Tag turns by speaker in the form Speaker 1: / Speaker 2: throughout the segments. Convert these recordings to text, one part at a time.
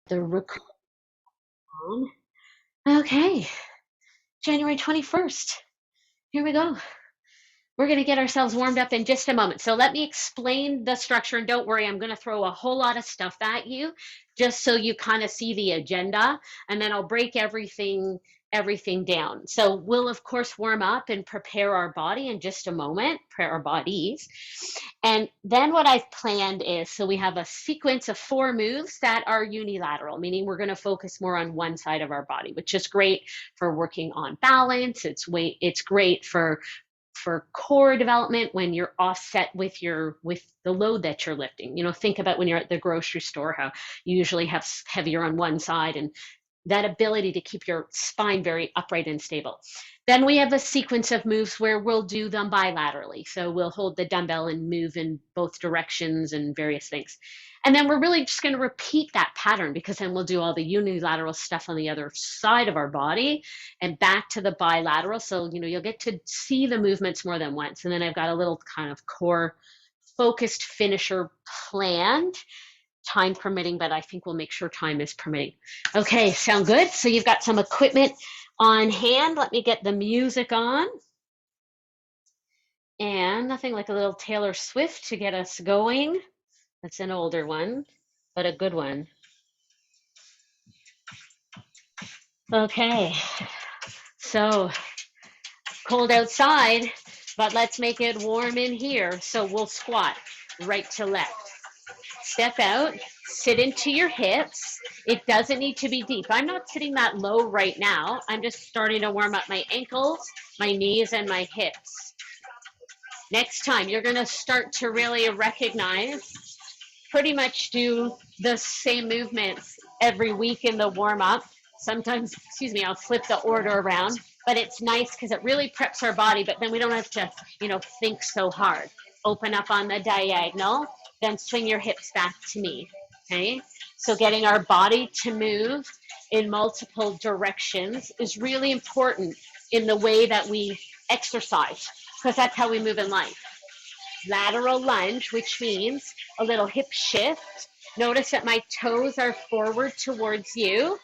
Speaker 1: The record. Okay, January 21st. Here we go. We're going to get ourselves warmed up in just a moment. So let me explain the structure, and don't worry, I'm going to throw a whole lot of stuff at you just so you kind of see the agenda, and then I'll break everything down. So we'll of course warm up and prepare our body in just a moment, prepare our bodies. And then what I've planned is, so we have a sequence of 4 moves that are unilateral, meaning we're going to focus more on one side of our body, which is great for working on balance. It's great for core development when you're offset with the load that you're lifting. Think about when you're at the grocery store, how you usually have heavier on one side, and that ability to keep your spine very upright and stable. Then we have a sequence of moves where we'll do them bilaterally. So we'll hold the dumbbell and move in both directions and various things. And then we're really just going to repeat that pattern, because then we'll do all the unilateral stuff on the other side of our body and back to the bilateral. So, you'll get to see the movements more than once. And then I've got a little kind of core focused finisher planned, time permitting, but I think we'll make sure time is permitting. Okay, sound good? So you've got some equipment on hand. Let me get the music on. And nothing like a little Taylor Swift to get us going. That's an older one, but a good one. Okay, so cold outside, but let's make it warm in here. So we'll squat right to left. Step out, sit into your hips. It doesn't need to be deep. I'm not sitting that low right now. I'm just starting to warm up my ankles, my knees, and my hips. Next time, you're going to start to really recognize, pretty much do the same movements every week in the warm-up. Sometimes, I'll flip the order around, but it's nice because it really preps our body, but then we don't have to, think so hard. Open up on the diagonal, then swing your hips back to me, okay? So getting our body to move in multiple directions is really important in the way that we exercise, because that's how we move in life. Lateral lunge, which means a little hip shift. Notice that my toes are forward towards you,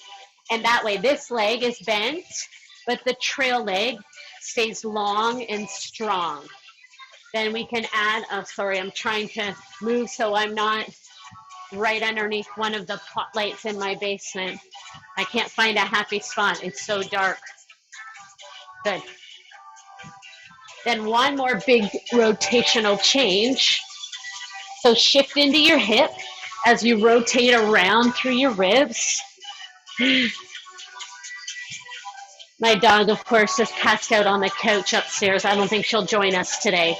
Speaker 1: and that way this leg is bent, but the trail leg stays long and strong. Then we can add, I'm trying to move so I'm not right underneath one of the pot lights in my basement. I can't find a happy spot. It's so dark. Good. Then one more big rotational change. So shift into your hip as you rotate around through your ribs. My dog, of course, is passed out on the couch upstairs. I don't think she'll join us today.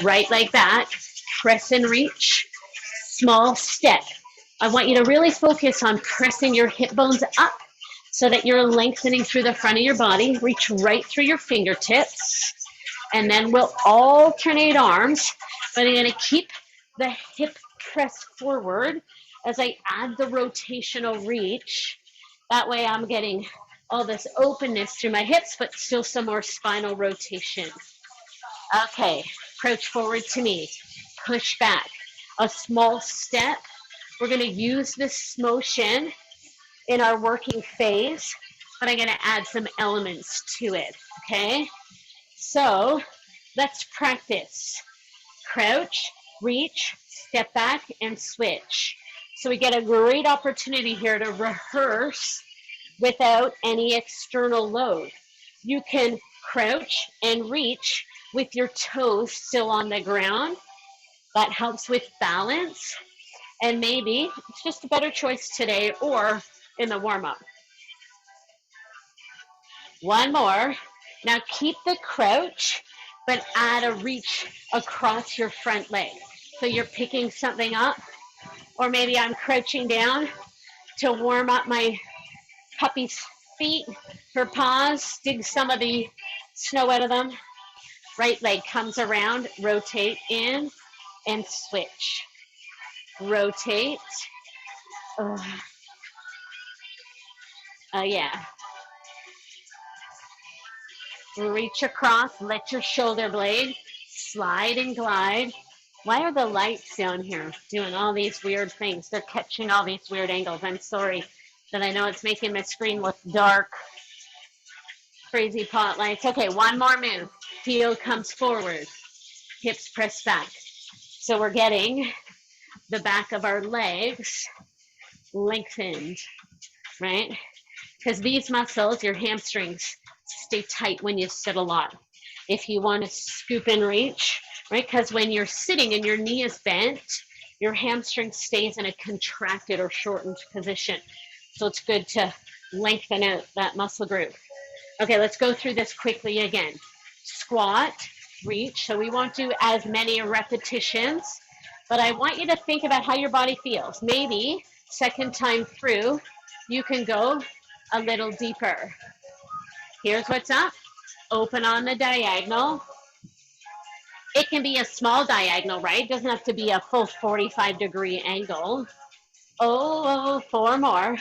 Speaker 1: Right like that. Press and reach. Small step. I want you to really focus on pressing your hip bones up so that you're lengthening through the front of your body. Reach right through your fingertips. And then we'll alternate arms, but I'm going to keep the hip press forward as I add the rotational reach. That way I'm getting all this openness through my hips, but still some more spinal rotation. Okay, approach forward to me, push back. A small step. We're going to use this motion in our working phase, but I'm going to add some elements to it, okay? So let's practice. Crouch, reach, step back, and switch. So we get a great opportunity here to rehearse without any external load. You can crouch and reach with your toes still on the ground. That helps with balance. And maybe it's just a better choice today or in the warm-up. One more. Now keep the crouch, but add a reach across your front leg. So you're picking something up, or maybe I'm crouching down to warm up my puppy's feet, her paws, dig some of the snow out of them. Right leg comes around, rotate in and switch. Rotate. Yeah. Reach across, let your shoulder blade slide and glide. Why are the lights down here doing all these weird things? They're catching all these weird angles. I'm sorry that I know it's making my screen look dark. Crazy pot lights. Okay, one more move. Heel comes forward, hips press back. So we're getting the back of our legs lengthened, right? Because these muscles, your hamstrings, stay tight when you sit a lot. If you want to scoop and reach, right? Because when you're sitting and your knee is bent, your hamstring stays in a contracted or shortened position. So it's good to lengthen out that muscle group. Okay, let's go through this quickly again. Squat, reach. So we won't do as many repetitions, but I want you to think about how your body feels. Maybe second time through, you can go a little deeper. Here's what's up. Open on the diagonal. It can be a small diagonal, right? It doesn't have to be a full 45-degree angle. Oh, four more.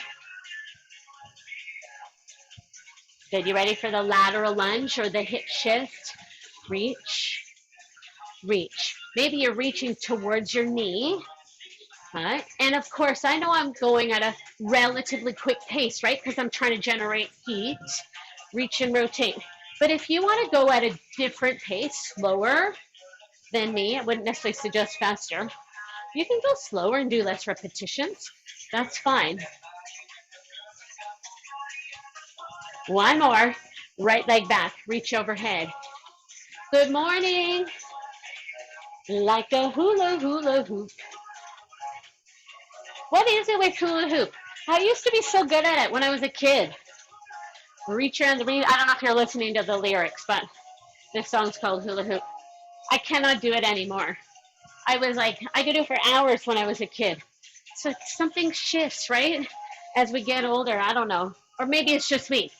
Speaker 1: Good. You ready for the lateral lunge or the hip shift? Reach, reach. Maybe you're reaching towards your knee. Right? And of course, I know I'm going at a relatively quick pace, right? Because I'm trying to generate heat. Reach and rotate. But if you want to go at a different pace, slower than me, I wouldn't necessarily suggest faster. You can go slower and do less repetitions. That's fine. One more. Right leg back. Reach overhead. Good morning. Like a hula hula hoop. What is it with hula hoop? I used to be so good at it when I was a kid. Reach around the ring. I don't know if you're listening to the lyrics, but this song's called Hula Hoop. I cannot do it anymore. I could do it for hours when I was a kid. So something shifts, right? As we get older, I don't know. Or maybe it's just me.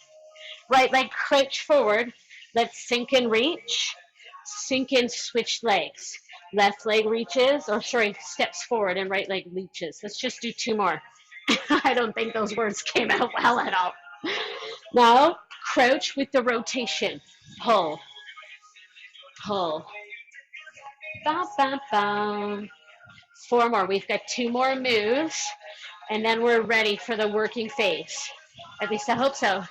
Speaker 1: Right leg crouch forward. Let's sink and reach. Sink and switch legs. Left leg reaches, steps forward and right leg reaches. Let's just do two more. I don't think those words came out well at all. Now, crouch with the rotation. Pull. Pull. Bam, bam, bam. Four more. We've got two more moves, and then we're ready for the working phase. At least I hope so.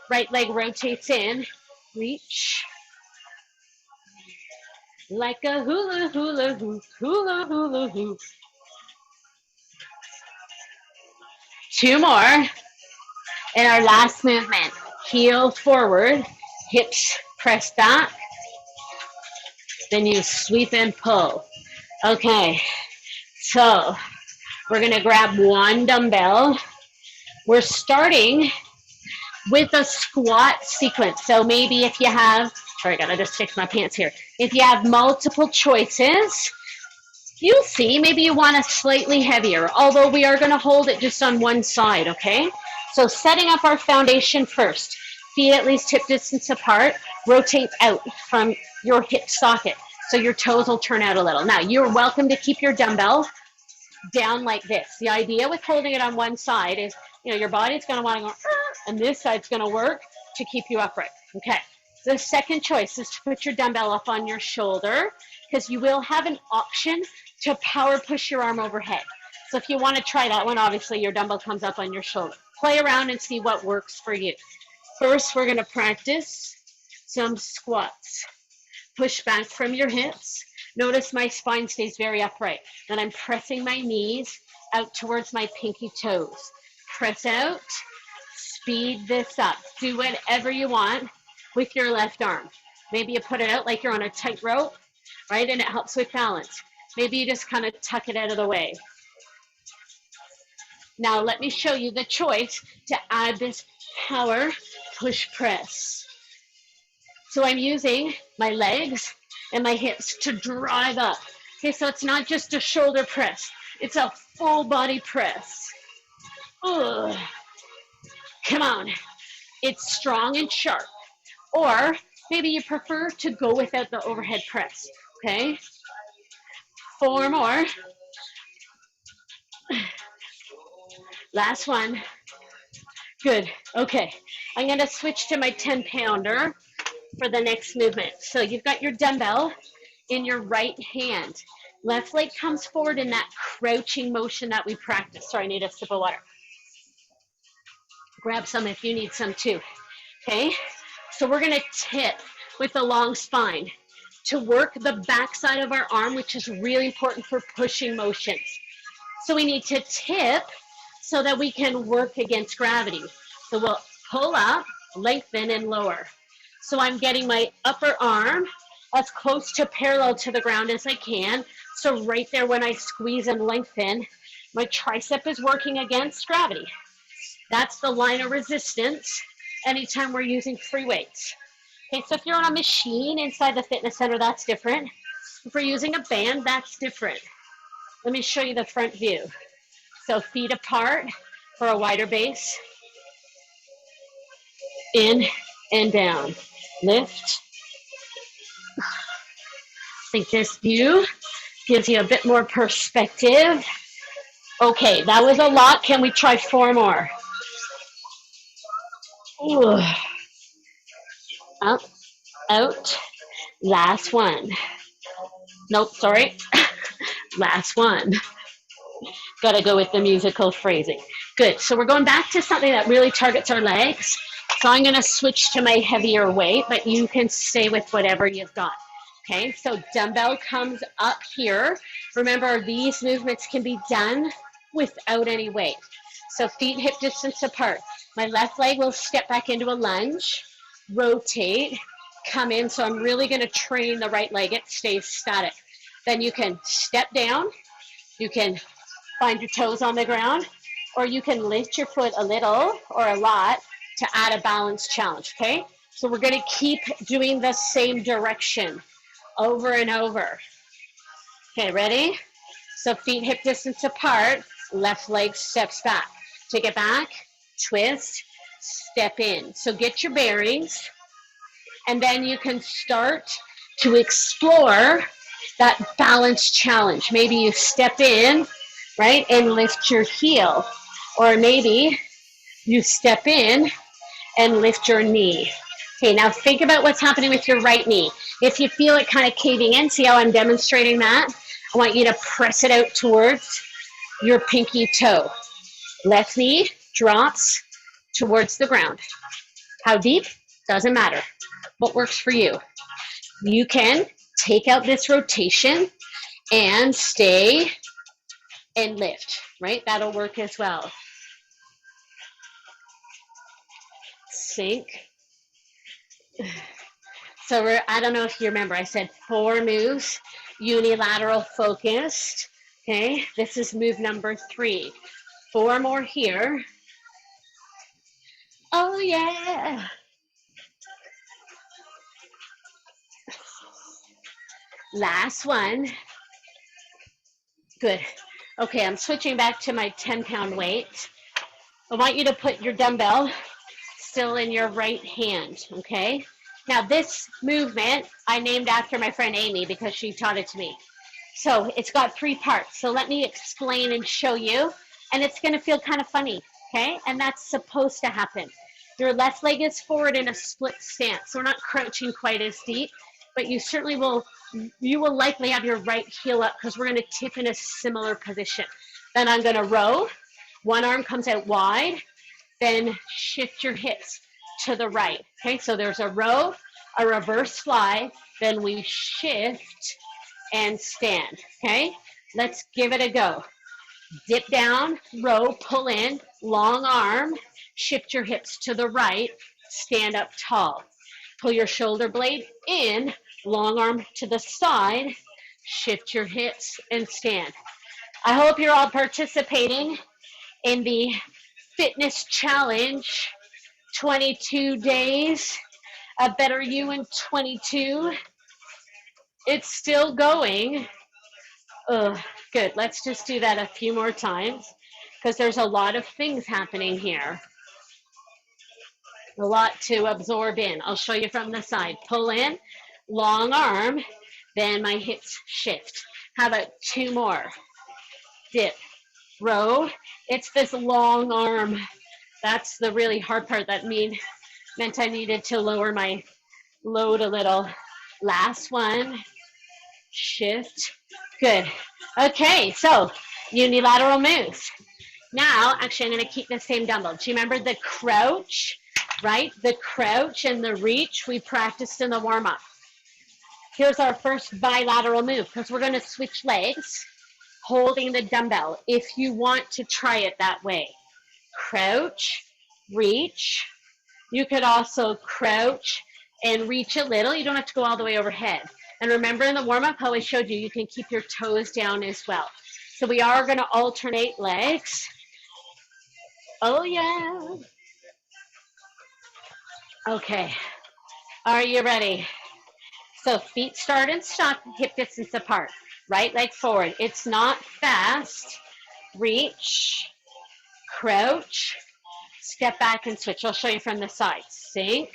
Speaker 1: Right leg rotates in. Reach. Like a hula hula hoop. Hula hula hoop. Two more. And our last movement. Heel forward. Hips press back. Then you sweep and pull. Okay, so we're gonna grab one dumbbell. We're starting with a squat sequence. So maybe if you have, sorry, I gotta just fix my pants here. If you have multiple choices, you'll see maybe you want a slightly heavier, although we are gonna hold it just on one side, okay? So setting up our foundation first. Feet at least hip distance apart. Rotate out from your hip socket. So your toes will turn out a little. Now, you're welcome to keep your dumbbell down like this. The idea with holding it on one side is, your body's going to want to go, and this side's going to work to keep you upright. Okay. The second choice is to put your dumbbell up on your shoulder, because you will have an option to power push your arm overhead. So if you want to try that one, obviously your dumbbell comes up on your shoulder. Play around and see what works for you. First, we're going to practice some squats. Push back from your hips. Notice my spine stays very upright. Then I'm pressing my knees out towards my pinky toes. Press out. Speed this up. Do whatever you want with your left arm. Maybe you put it out like you're on a tightrope, right? And it helps with balance. Maybe you just kind of tuck it out of the way. Now let me show you the choice to add this power push press. So I'm using my legs and my hips to drive up. Okay, so it's not just a shoulder press. It's a full body press. Ugh. Come on. It's strong and sharp. Or maybe you prefer to go without the overhead press. Okay? Four more. Last one. Good. Okay. I'm going to switch to my 10-pounder for the next movement. So you've got your dumbbell in your right hand. Left leg comes forward in that crouching motion that we practice. Sorry, I need a sip of water. Grab some if you need some too. Okay, so we're gonna tip with the long spine to work the backside of our arm, which is really important for pushing motions. So we need to tip so that we can work against gravity. So we'll pull up, lengthen, and lower. So I'm getting my upper arm as close to parallel to the ground as I can. So right there when I squeeze and lengthen, my tricep is working against gravity. That's the line of resistance anytime we're using free weights. Okay, so if you're on a machine inside the fitness center, that's different. If we're using a band, that's different. Let me show you the front view. So feet apart for a wider base. In and down. Lift. I think this view gives you a bit more perspective. Okay, that was a lot. Can we try 4 more? Ooh. Up, out. Last one. Nope, sorry. Last one. Gotta go with the musical phrasing. Good, so we're going back to something that really targets our legs. So I'm gonna switch to my heavier weight, but you can stay with whatever you've got. Okay, so dumbbell comes up here. Remember, these movements can be done without any weight. So feet hip distance apart. My left leg will step back into a lunge, rotate, come in. So I'm really gonna train the right leg, it stays static. Then you can step down, you can find your toes on the ground, or you can lift your foot a little or a lot to add a balance challenge, okay? So we're gonna keep doing the same direction over and over. Okay, ready? So feet hip distance apart, left leg steps back. Take it back, twist, step in. So get your bearings, and then you can start to explore that balance challenge. Maybe you step in, right, and lift your heel. Or maybe you step in and lift your knee. Okay, now think about what's happening with your right knee. If you feel it kind of caving in, see how I'm demonstrating that? I want you to press it out towards your pinky toe. Left knee drops towards the ground. How deep? Doesn't matter. What works for you? You can take out this rotation and stay and lift, right? That'll work as well. Sink. So I don't know if you remember, I said 4 moves, unilateral focused. Okay, this is move number 3. 4 more here. Oh yeah. Last one. Good. Okay, I'm switching back to my 10-pound weight. I want you to put your dumbbell still in your right hand, okay? Now this movement I named after my friend Amy because she taught it to me. So it's got 3 parts. So let me explain and show you. And it's gonna feel kind of funny, okay? And that's supposed to happen. Your left leg is forward in a split stance. So we're not crouching quite as deep, but you certainly will, you will likely have your right heel up because we're gonna tip in a similar position. Then I'm gonna row. One arm comes out wide, then shift your hips to the right. Okay, so there's a row, a reverse fly, then we shift and stand. Okay, let's give it a go. Dip down, row, pull in, long arm, shift your hips to the right, stand up tall. Pull your shoulder blade in, long arm to the side, shift your hips and stand. I hope you're all participating in the fitness challenge, 22 days, a better you in 22. It's still going. Good, let's just do that a few more times because there's a lot of things happening here. A lot to absorb in. I'll show you from the side. Pull in, long arm, then my hips shift. How about 2 more? Dip, row. It's this long arm. That's the really hard part. That meant I needed to lower my load a little. Last one. Shift, Good. Okay, so unilateral moves. Now, actually, I'm going to keep the same dumbbell. Do you remember the crouch, right? The crouch and the reach we practiced in the warm-up. Here's our first bilateral move because we're going to switch legs, holding the dumbbell if you want to try it that way. Crouch, reach. You could also crouch and reach a little. You don't have to go all the way overhead. And remember in the warm-up how I showed you, you can keep your toes down as well. So we are going to alternate legs. Oh, yeah. Okay. Are you ready? So feet start and stop, hip distance apart. Right leg forward. It's not fast. Reach, crouch, step back and switch. I'll show you from the side. Sink,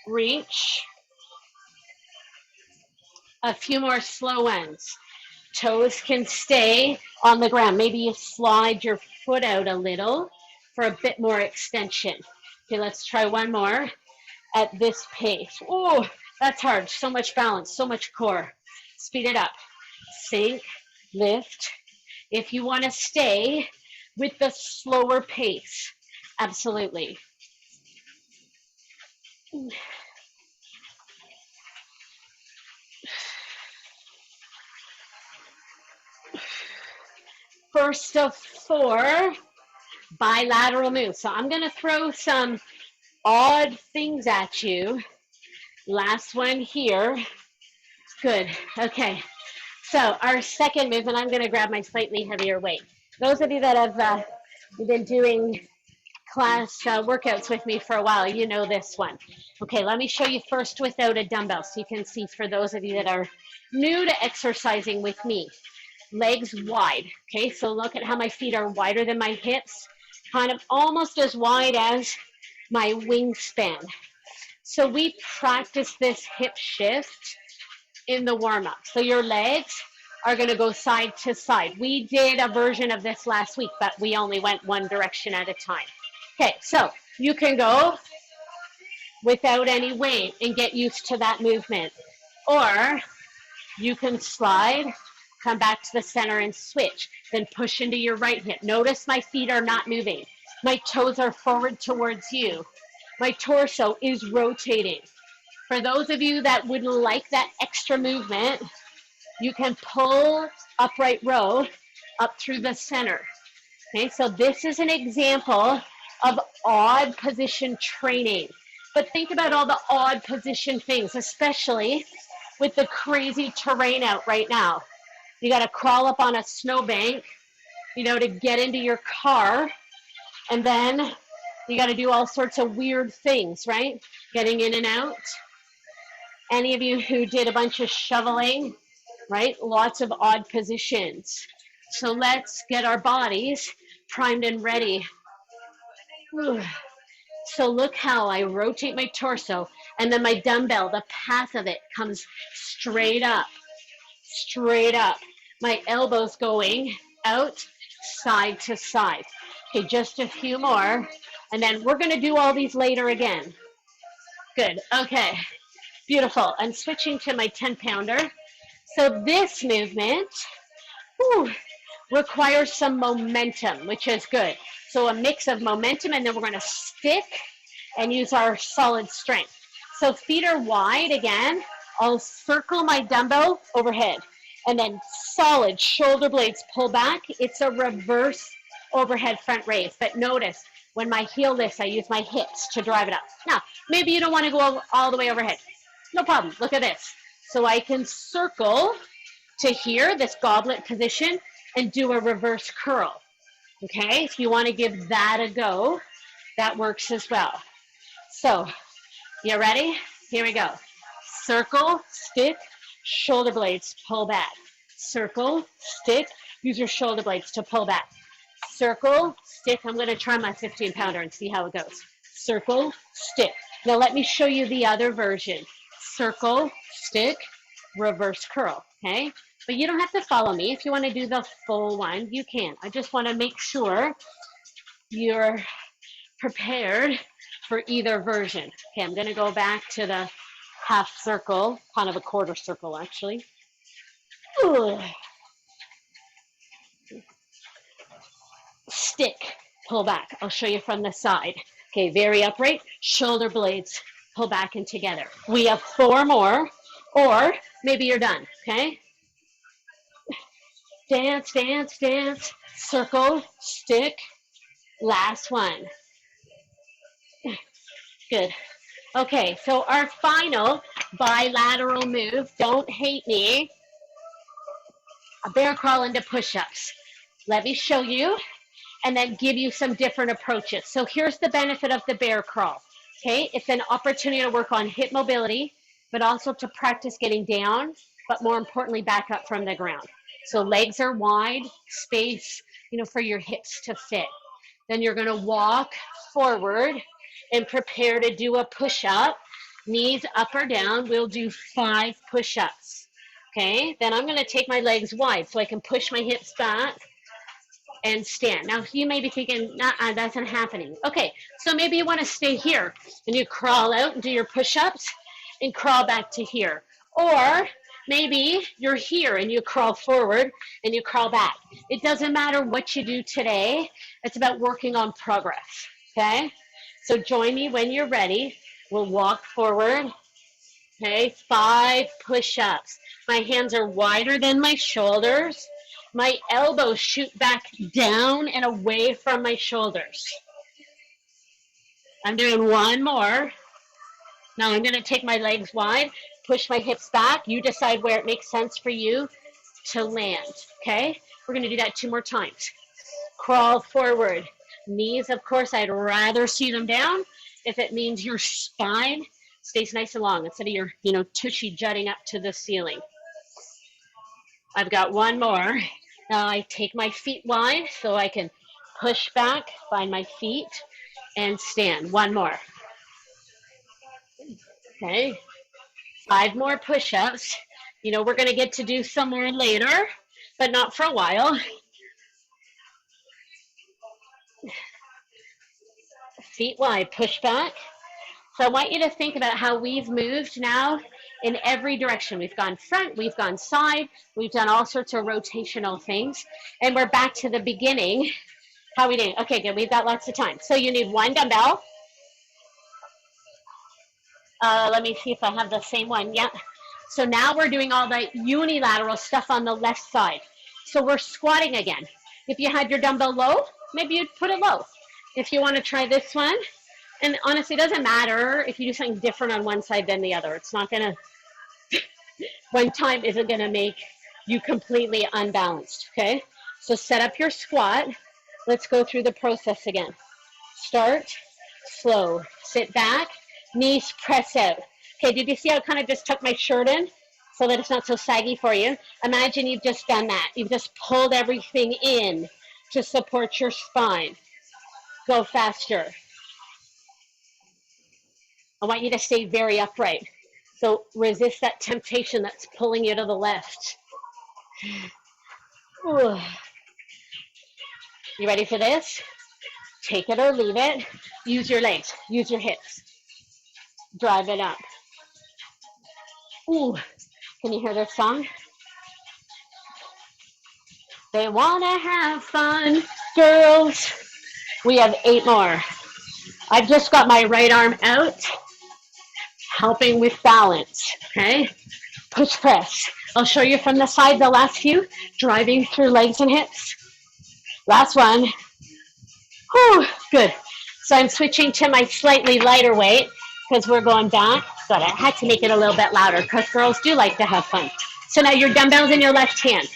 Speaker 1: reach. A few more slow ones. Toes can stay on the ground. Maybe you slide your foot out a little for a bit more extension. Okay, let's try one more at this pace. Oh, that's hard. So much balance, so much core. Speed it up. Sink, lift. If you want to stay with the slower pace, absolutely. First of 4 bilateral moves. So I'm going to throw some odd things at you. Last one here. Good. Okay. So our second move, and I'm going to grab my slightly heavier weight. Those of you that have been doing class workouts with me for a while, you know this one. Okay, let me show you first without a dumbbell so you can see for those of you that are new to exercising with me. Legs wide. Okay, so look at how my feet are wider than my hips, kind of almost as wide as my wingspan. So we practice this hip shift in the warm-up. So your legs are going to go side to side. We did a version of this last week, but we only went one direction at a time. Okay, so you can go without any weight and get used to that movement. Or you can slide, come back to the center and switch, then push into your right hip. Notice my feet are not moving. My toes are forward towards you. My torso is rotating. For those of you that would like that extra movement, you can pull upright row up through the center. Okay, so this is an example of odd position training. But think about all the odd position things, especially with the crazy terrain out right now. You got to crawl up on a snowbank, to get into your car, and then you got to do all sorts of weird things, right? Getting in and out. Any of you who did a bunch of shoveling, right? Lots of odd positions. So let's get our bodies primed and ready. So look how I rotate my torso, and then my dumbbell, the path of it comes straight up. My elbows going out side to side. Okay, just a few more, and then we're going to do all these later again. Good. Okay, beautiful. I'm switching to my 10-pounder. So this movement requires some momentum, which is good. So a mix of momentum, and then we're going to stick and use our solid strength. So feet are wide again. I'll circle my dumbbell overhead, and then solid shoulder blades pull back. It's a reverse overhead front raise. But notice when my heel lifts, I use my hips to drive it up. Now, maybe you don't want to go all the way overhead. No problem. Look at this. So I can circle to here, this goblet position, and do a reverse curl. Okay, if you want to give that a go, that works as well. So, you ready? Here we go. Circle, stick, shoulder blades, pull back. Circle, stick, use your shoulder blades to pull back. Circle, stick. I'm going to try my 15-pounder and see how it goes. Circle, stick. Now let me show you the other version. Circle, stick, reverse curl, okay? But you don't have to follow me. If you want to do the full one, you can. I just want to make sure you're prepared for either version. Okay, I'm going to go back to the half circle, kind of a quarter circle, actually. Ooh. Stick, pull back. I'll show you from the side. Okay, very upright, shoulder blades pull back and together. We have 4 more, or maybe you're done, okay? Dance, dance, dance, circle, stick, last one. Good. Okay, so our final bilateral move, don't hate me, a bear crawl into push-ups. Let me show you and then give you some different approaches. So here's the benefit of the bear crawl. Okay, it's an opportunity to work on hip mobility, but also to practice getting down, but more importantly, back up from the ground. So legs are wide, space, for your hips to fit. Then you're gonna walk forward and prepare to do a push-up, knees up or down. We'll do 5 push-ups. Okay, then I'm gonna take my legs wide so I can push my hips back and stand. Now you may be thinking, nah, that's not happening. Okay, so maybe you want to stay here and you crawl out and do your push-ups and crawl back to here. Or maybe you're here and you crawl forward and you crawl back. It doesn't matter what you do today. It's about working on progress, okay? So join me when you're ready. We'll walk forward. Okay, 5 push-ups. My hands are wider than my shoulders. My elbows shoot back down and away from my shoulders. I'm doing 1 more. Now I'm going to take my legs wide, push my hips back. You decide where it makes sense for you to land, okay? We're going to do that 2 more times. Crawl forward. Knees, of course, I'd rather see them down if it means your spine stays nice and long instead of your, tushy jutting up to the ceiling. I've got 1 more. Now I take my feet wide so I can push back, find my feet, and stand. 1 more. Okay. 5 more push-ups. We're going to get to do some more later, but not for a while. Feet wide, push back. So I want you to think about how we've moved now in every direction. We've gone front, we've gone side, we've done all sorts of rotational things, and we're back to the beginning. How are we doing? Okay, good. We've got lots of time. So you need 1 dumbbell. Let me see if I have the same one. Yeah. So now we're doing all the unilateral stuff on the left side. So we're squatting again. If you had your dumbbell low, maybe you'd put it low. If you want to try this one, and honestly, it doesn't matter if you do something different on one side than the other. It's not going to, one time isn't going to make you completely unbalanced, okay? So set up your squat. Let's go through the process again. Start slow, sit back, knees press out. Okay, did you see how I kind of just tucked my shirt in so that it's not so saggy for you? Imagine you've just done that. You've just pulled everything in to support your spine. Go faster. I want you to stay very upright. So resist that temptation that's pulling you to the left. Ooh. You ready for this? Take it or leave it. Use your legs. Use your hips. Drive it up. Ooh. Can you hear this song? They want to have fun, girls. We have 8 more. I've just got my right arm out, helping with balance, okay? Push press. I'll show you from the side the last few, driving through legs and hips. Last one. Whew, good. So I'm switching to my slightly lighter weight because we're going back. But I had to make it a little bit louder because girls do like to have fun. So now your dumbbells in your left hand.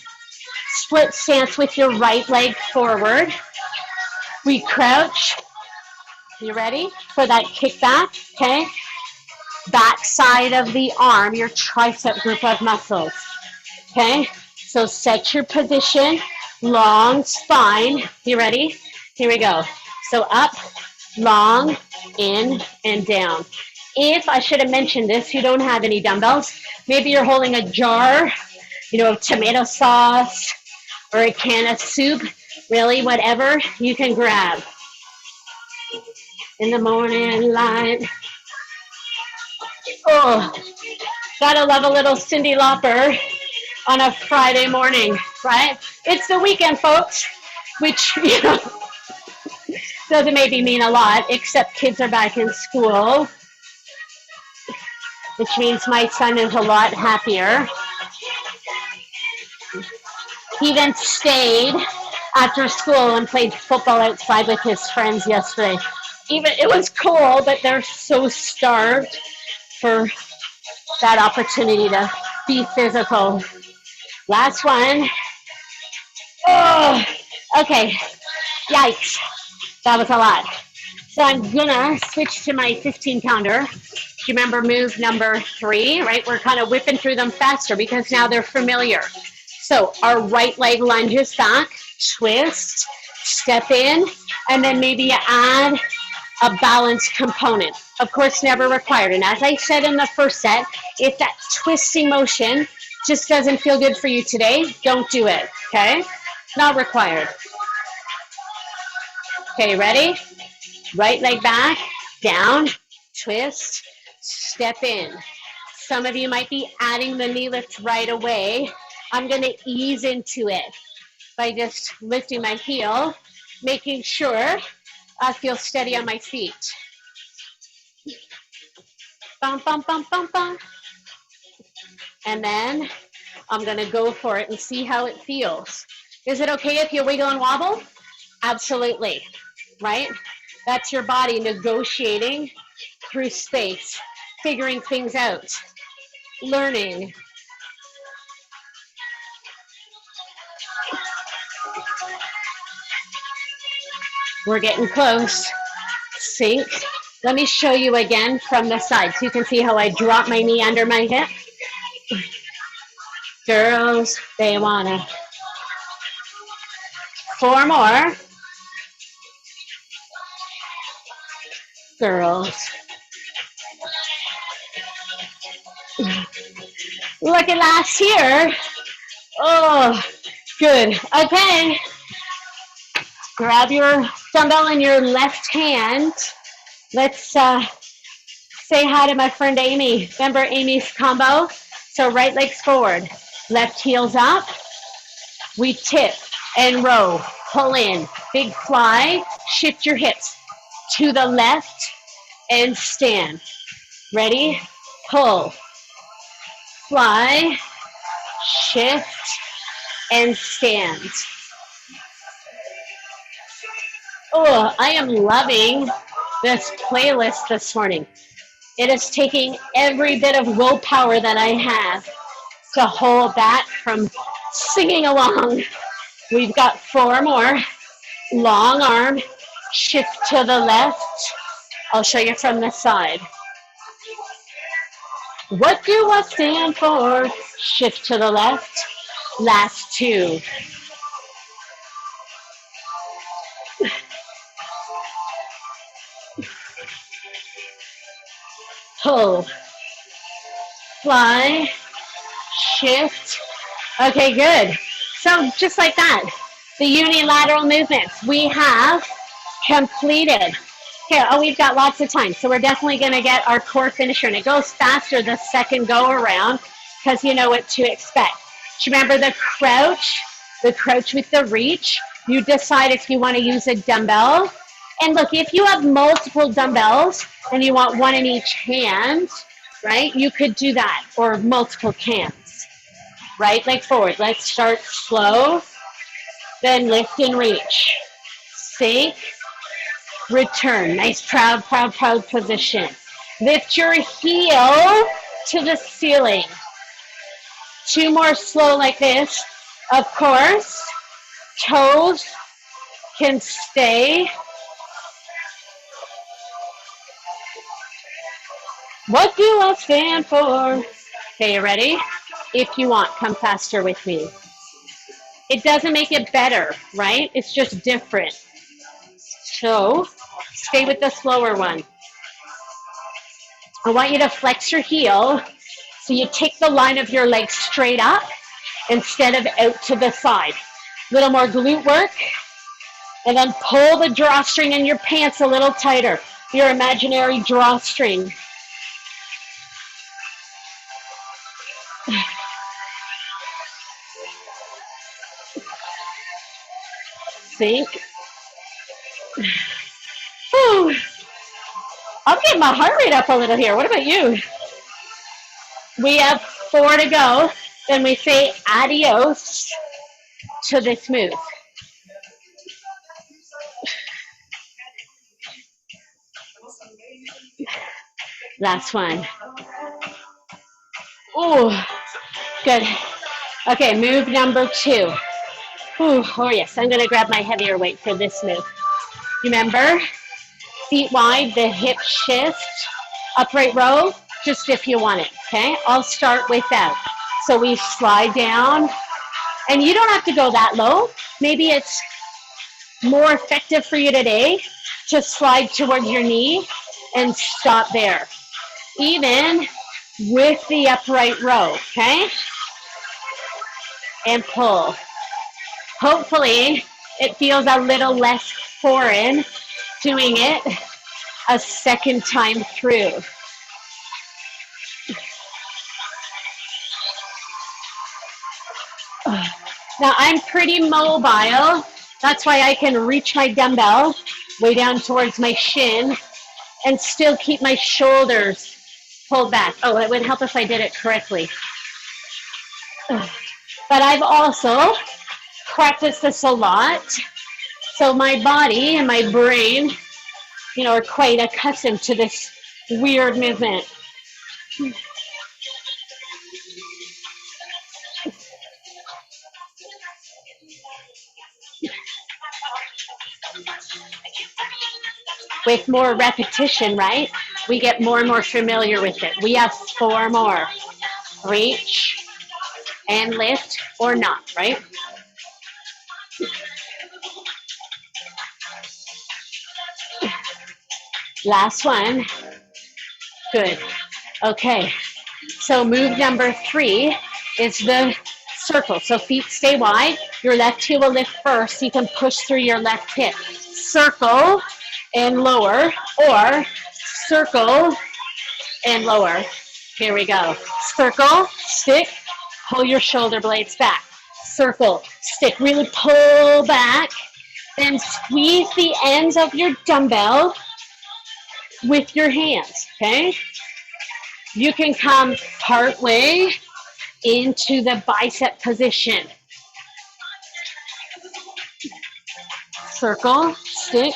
Speaker 1: Split stance with your right leg forward. We crouch. You ready for that kick back? Okay. Back side of the arm, your tricep group of muscles. Okay. So set your position. Long spine. You ready? Here we go. So up, long, in, and down. If I should have mentioned this, you don't have any dumbbells. Maybe you're holding a jar, of tomato sauce or a can of soup. Really, whatever you can grab. In the morning light. Oh, gotta love a little Cyndi Lauper. on a Friday morning, right? It's the weekend, folks, which, you know, doesn't maybe mean a lot, except kids are back in school, which means my son is a lot happier. He then stayed after school and played football outside with his friends yesterday. Even it was cold, but they're so starved for that opportunity to be physical. Last one. Oh, okay. Yikes. That was a lot. So I'm gonna switch to my 15 pounder. Do you remember move number 3, right? We're kind of whipping through them faster because now they're familiar. So our right leg lunges back, twist, step in, and then maybe you add a balance component. Of course, never required. And as I said in the first set, if that twisting motion just doesn't feel good for you today, don't do it, okay? Not required. Okay, ready? Right leg back, down, twist, step in. Some of you might be adding the knee lift right away. I'm gonna ease into it by just lifting my heel, making sure I feel steady on my feet. Bum, bum, bum, bum, bum. And then I'm gonna go for it and see how it feels. Is it okay if you wiggle and wobble? Absolutely, right? That's your body negotiating through space, figuring things out, learning. We're getting close. Sink. Let me show you again from the side so you can see how I drop my knee under my hip. Girls, they wanna. 4 more. Girls. Look at last here. Oh, good. Okay. Grab your dumbbell in your left hand. Let's say hi to my friend Amy. Remember Amy's combo? So right leg's forward, left heel's up. We tip and row, pull in, big fly, shift your hips to the left and stand. Ready? Pull, fly, shift, and stand. Oh, I am loving this playlist this morning. It is taking every bit of willpower that I have to hold that from singing along. We've got 4 more. Long arm, shift to the left. I'll show you from the side. What do I stand for? Shift to the left. Last 2. Pull, fly, shift. Okay, good. So just like that, the unilateral movements we have completed. Okay, oh, we've got lots of time, so we're definitely going to get our core finisher, and it goes faster the second go around because you know what to expect. Do you remember the crouch with the reach? You decide if you want to use a dumbbell. And look, if you have multiple dumbbells and you want one in each hand, right, you could do that, or multiple cans. Right leg forward. Let's start slow, then lift and reach. Sink, return. Nice proud, proud, proud position. Lift your heel to the ceiling. 2 more slow like this. Of course, toes can stay. What do I stand for? Okay, you ready? If you want, come faster with me. It doesn't make it better, right? It's just different. So stay with the slower one. I want you to flex your heel so you take the line of your leg straight up instead of out to the side. A little more glute work. And then pull the drawstring in your pants a little tighter. Your imaginary drawstring. Sink. Whew. I'm getting my heart rate up a little here. What about you? We have 4 to go. Then we say adios to this move. Last one. Oh, good. Okay, move number 2. Ooh, oh yes, I'm going to grab my heavier weight for this move. Remember, feet wide, the hip shift, upright row, just if you want it, okay? I'll start with that. So we slide down, and you don't have to go that low. Maybe it's more effective for you today to slide towards your knee and stop there, even with the upright row, okay? And pull. Hopefully, it feels a little less foreign doing it a second time through. Now, I'm pretty mobile. That's why I can reach my dumbbell way down towards my shin and still keep my shoulders pulled back. Oh, it would help if I did it correctly. But I've also practiced this a lot. So my body and my brain, are quite accustomed to this weird movement. With more repetition, right? We get more and more familiar with it. We have 4 more. Reach and lift or not, right? Last one. Good. Okay. So move number 3 is the circle. So feet stay wide. Your left heel will lift first. So you can push through your left hip. Circle and lower, or circle and lower. Here we go. Circle, stick, pull your shoulder blades back. Circle, stick, really pull back. Then squeeze the ends of your dumbbell with your hands, okay? You can come part way into the bicep position. Circle, stick,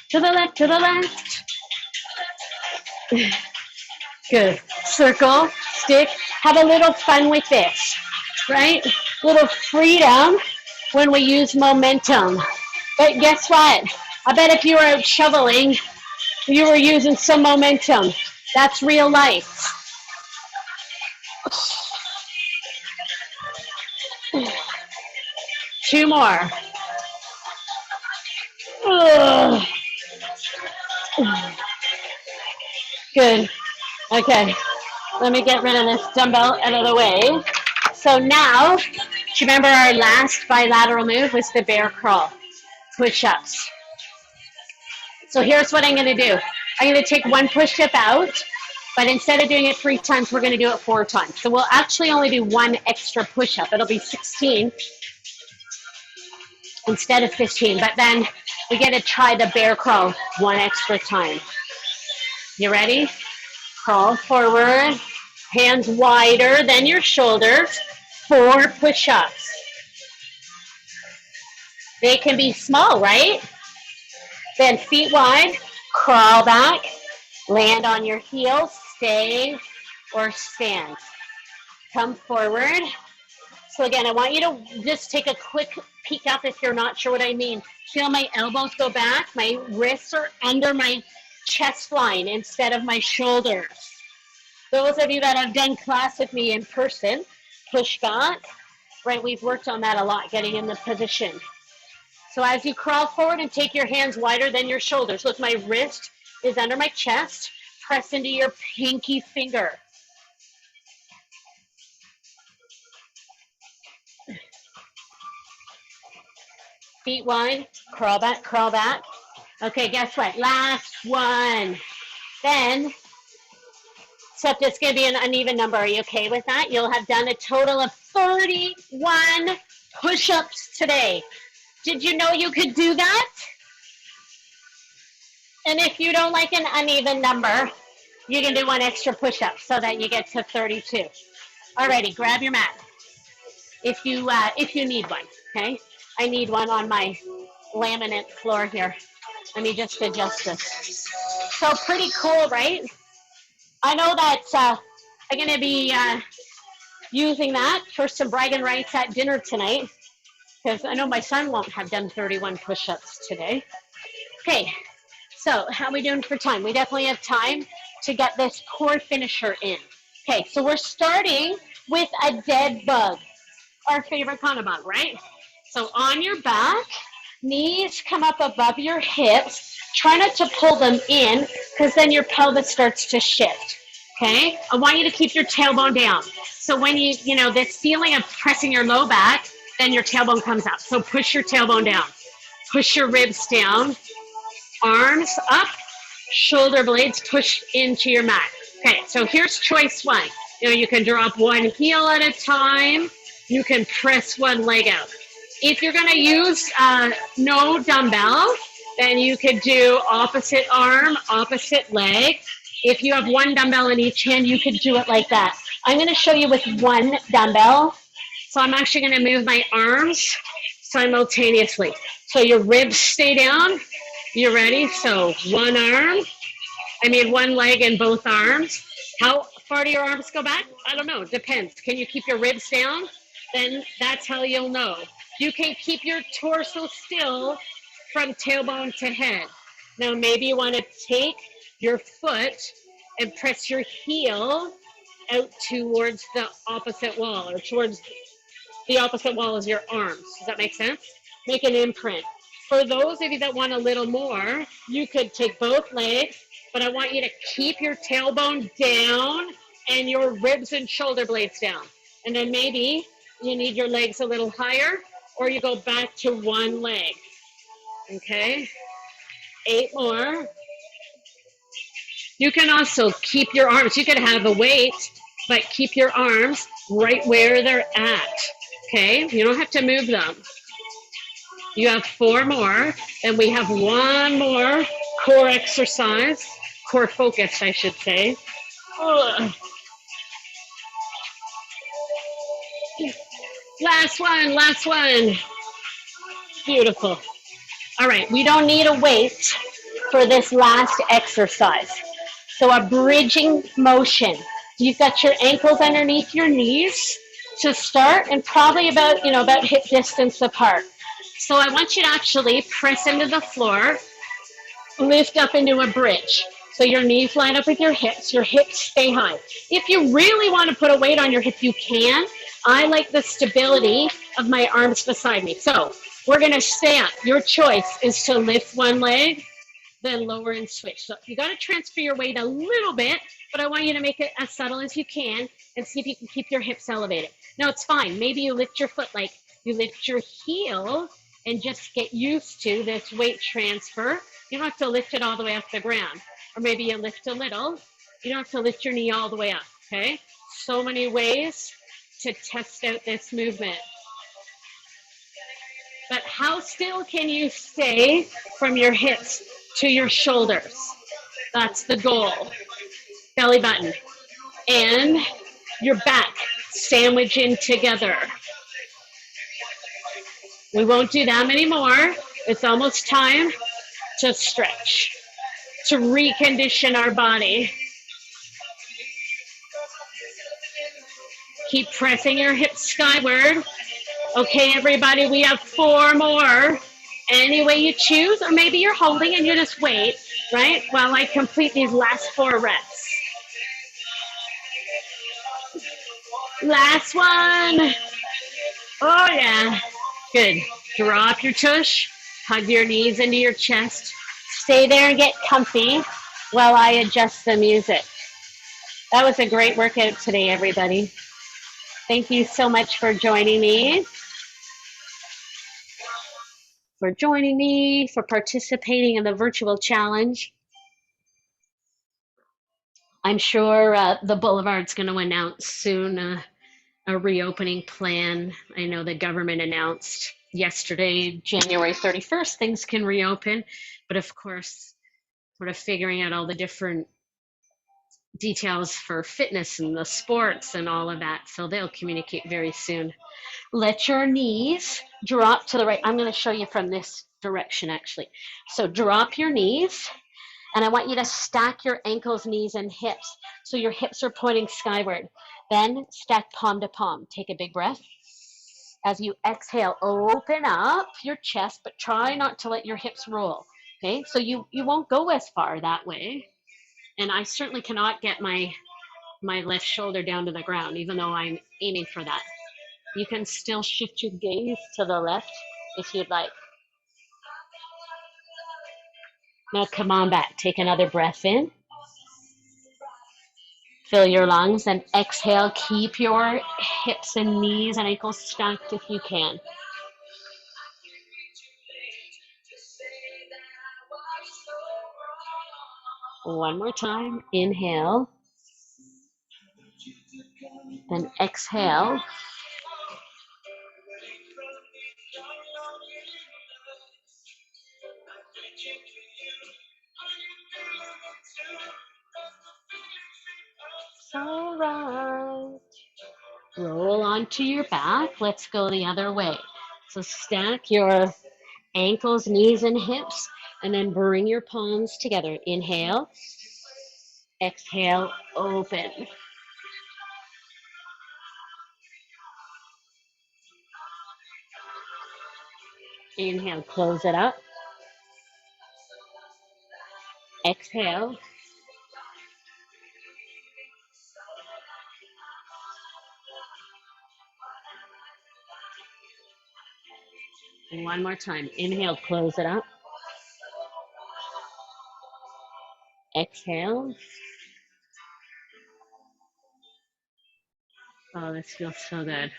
Speaker 1: to the left, to the left. Good. Circle, stick, have a little fun with this, right? Little freedom when we use momentum. But guess what? I bet if you were out shoveling, you were using some momentum. That's real life. Two more. Ugh. Good. Okay. Let me get rid of this dumbbell out of the way. So now, do you remember our last bilateral move was the bear crawl, push-ups. So here's what I'm going to do. I'm going to take one push-up out, but instead of doing it 3 times, we're going to do it 4 times. So we'll actually only do 1 extra push-up. It'll be 16 instead of 15, but then we get to try the bear crawl 1 extra time. You ready? Crawl forward, hands wider than your shoulders, 4 push-ups. They can be small, right? Then feet wide, crawl back, land on your heels, stay or stand. Come forward. So again, I want you to just take a quick peek up if you're not sure what I mean. Feel my elbows go back, my wrists are under my chest line instead of my shoulders. Those of you that have done class with me in person, push back, right? We've worked on that a lot, getting in the position. So as you crawl forward and take your hands wider than your shoulders, look, my wrist is under my chest, press into your pinky finger. Feet wide, crawl back, crawl back. Okay, guess what? Last one. Then, except it's going to be an uneven number. Are you okay with that? You'll have done a total of 31 push-ups today. Did you know you could do that? And if you don't like an uneven number, you can do one extra push-up so that you get to 32. Alrighty, grab your mat if you need one. Okay, I need one on my laminate floor here. Let me just adjust this. So pretty cool, right? I know that I'm going to be using that for some bragging rights at dinner tonight because I know my son won't have done 31 push-ups today. Okay, so how are we doing for time? We definitely have time to get this core finisher in. Okay, so we're starting with a dead bug, our favorite kind of bug, right? So on your back, knees come up above your hips. Try not to pull them in because then your pelvis starts to shift. Okay, I want you to keep your tailbone down. So when you know, this feeling of pressing your low back, then your tailbone comes up. So push your tailbone down. Push your ribs down. Arms up. Shoulder blades push into your mat. Okay, so here's choice one. You know, you can drop one heel at a time. You can press one leg out. If you're going to use no dumbbell, then you could do opposite arm, opposite leg. If you have one dumbbell in each hand, you could do it like that. I'm going to show you with one dumbbell. So I'm actually going to move my arms simultaneously. So your ribs stay down. You ready? So one leg and both arms. How far do your arms go back? I don't know. Depends. Can you keep your ribs down? Then that's how you'll know. You can keep your torso still from tailbone to head. Now maybe you want to take your foot and press your heel out towards the opposite wall, or towards the opposite wall as your arms. Does that make sense? Make an imprint. For those of you that want a little more, you could take both legs, but I want you to keep your tailbone down and your ribs and shoulder blades down. And then maybe you need your legs a little higher, or you go back to one leg. Okay? 8 more. You can also keep your arms. You could have a weight, but keep your arms right where they're at. Okay? You don't have to move them. You have 4 more, and we have 1 more core exercise, core focus, I should say. Ugh. Last one. Beautiful. All right, we don't need a weight for this last exercise. So a bridging motion. You've got your ankles underneath your knees to start, and probably about hip distance apart. So I want you to actually press into the floor, lift up into a bridge. So your knees line up with your hips stay high. If you really want to put a weight on your hip, you can. I like the stability of my arms beside me. So we're going to stay up. Your choice is to lift one leg, then lower and switch. So you got to transfer your weight a little bit, but I want you to make it as subtle as you can and see if you can keep your hips elevated. Now it's fine. Maybe you lift your foot, like you lift your heel and just get used to this weight transfer. You don't have to lift it all the way off the ground. Or maybe you lift a little. You don't have to lift your knee all the way up, okay? So many ways to test out this movement. But how still can you stay from your hips to your shoulders? That's the goal. Belly button and your back sandwiching together. We won't do that many more. It's almost time to stretch, to recondition our body. Keep pressing your hips skyward. Okay, everybody, we have 4 more. Any way you choose, or maybe you're holding and you just wait, right, while I complete these last 4 reps. Last one. Oh, yeah. Good. Drop your tush. Hug your knees into your chest. Stay there and get comfy while I adjust the music. That was a great workout today, everybody. Thank you so much for joining me. For participating in the virtual challenge. I'm sure the Boulevard's going to announce soon a reopening plan. I know the government announced yesterday, January 31st, things can reopen, but of course, sort of figuring out all the different details for fitness and the sports and all of that. So they'll communicate very soon. Let your knees drop to the right. I'm going to show you from this direction actually. So drop your knees, and I want you to stack your ankles, knees, and hips. So your hips are pointing skyward. Then stack palm to palm. Take a big breath. As you exhale, open up your chest, but try not to let your hips roll. Okay, so you won't go as far that way. And I certainly cannot get my left shoulder down to the ground, even though I'm aiming for that. You can still shift your gaze to the left if you'd like. Now come on back. Take another breath in. Fill your lungs and exhale. Keep your hips and knees and ankles stacked if you can. One more time. Inhale. Then exhale. All right. Roll onto your back. Let's go the other way. So stack your ankles, knees, and hips, and then bring your palms together. Inhale. Exhale. Open. Inhale. Close it up. Exhale. And one more time. Inhale. Close it up. Exhale. Oh, this feels so good.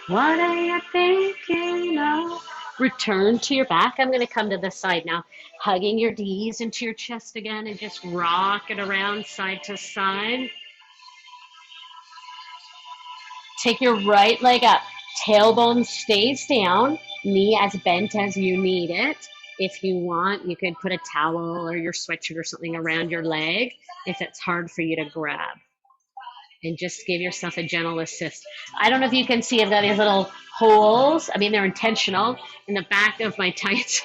Speaker 1: What are you thinking of? Return to your back. I'm going to come to this side now. Hugging your knees into your chest again and just rock it around side to side. Take your right leg up. Tailbone stays down. Knee as bent as you need it. If you want, you could put a towel or your sweatshirt or something around your leg if it's hard for you to grab. And just give yourself a gentle assist. I don't know if you can see, I've got these little holes. I mean, they're intentional in the back of my tights.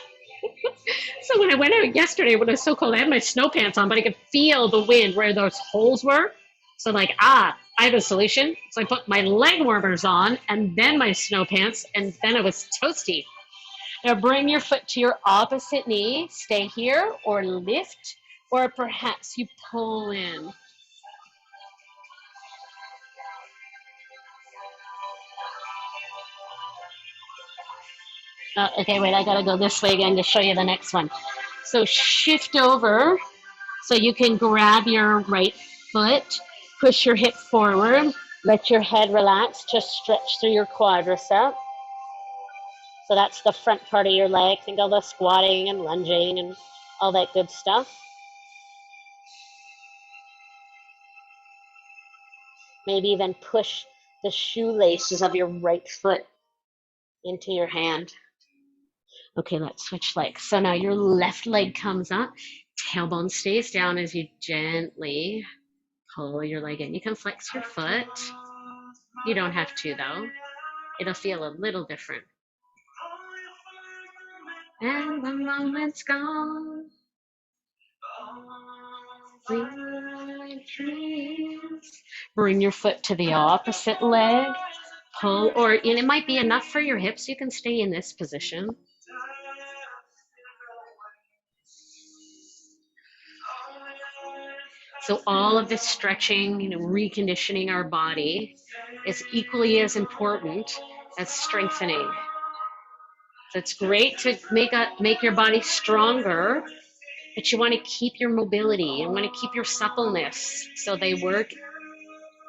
Speaker 1: So when I went out yesterday, when it was so cold, I had my snow pants on, but I could feel the wind where those holes were. So I'm like, I have a solution. So I put my leg warmers on and then my snow pants, and then it was toasty. Now bring your foot to your opposite knee. Stay here or lift, or perhaps you pull in. Okay, wait, I gotta go this way again to show you the next one. So shift over so you can grab your right foot, push your hip forward, let your head relax, just stretch through your quadricep. So that's the front part of your leg. Think all the squatting and lunging and all that good stuff. Maybe even push the shoelaces of your right foot into your hand. Okay, let's switch legs. So now your left leg comes up, tailbone stays down as you gently pull your leg in. You can flex your foot. You don't have to though. It'll feel a little different. And the moment's gone. Bring your foot to the opposite leg. Pull, or and it might be enough for your hips. You can stay in this position. So all of this stretching, reconditioning our body is equally as important as strengthening. So it's great to make your body stronger, but you want to keep your mobility. You want to keep your suppleness so they work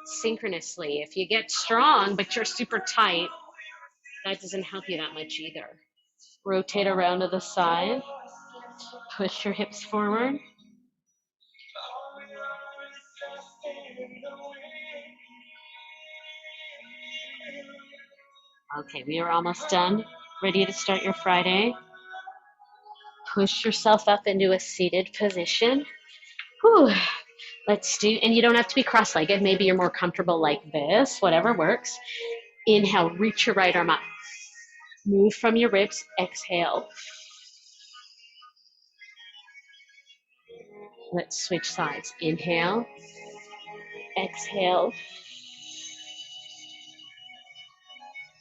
Speaker 1: synchronously. If you get strong, but you're super tight, that doesn't help you that much either. Rotate around to the side. Push your hips forward. Okay, we are almost done. Ready to start your Friday. Push yourself up into a seated position. Whew. Let's do, and you don't have to be cross-legged. Maybe you're more comfortable like this, whatever works. Inhale, reach your right arm up. Move from your ribs. Exhale. Let's switch sides. Inhale. Exhale.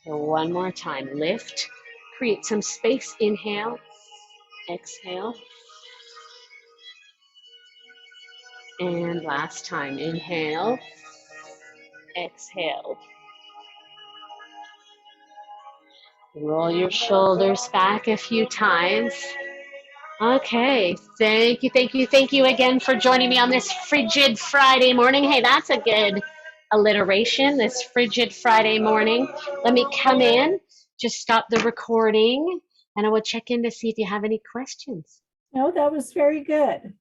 Speaker 1: One more time. Lift. Create some space. Inhale. Exhale. And last time. Inhale. Exhale. Roll your shoulders back a few times. Okay, thank you again for joining me on this frigid Friday morning. Hey, that's a good alliteration, this frigid Friday morning. Let me come in, just stop the recording, and I will check in to see if you have any questions.
Speaker 2: No, that was very good.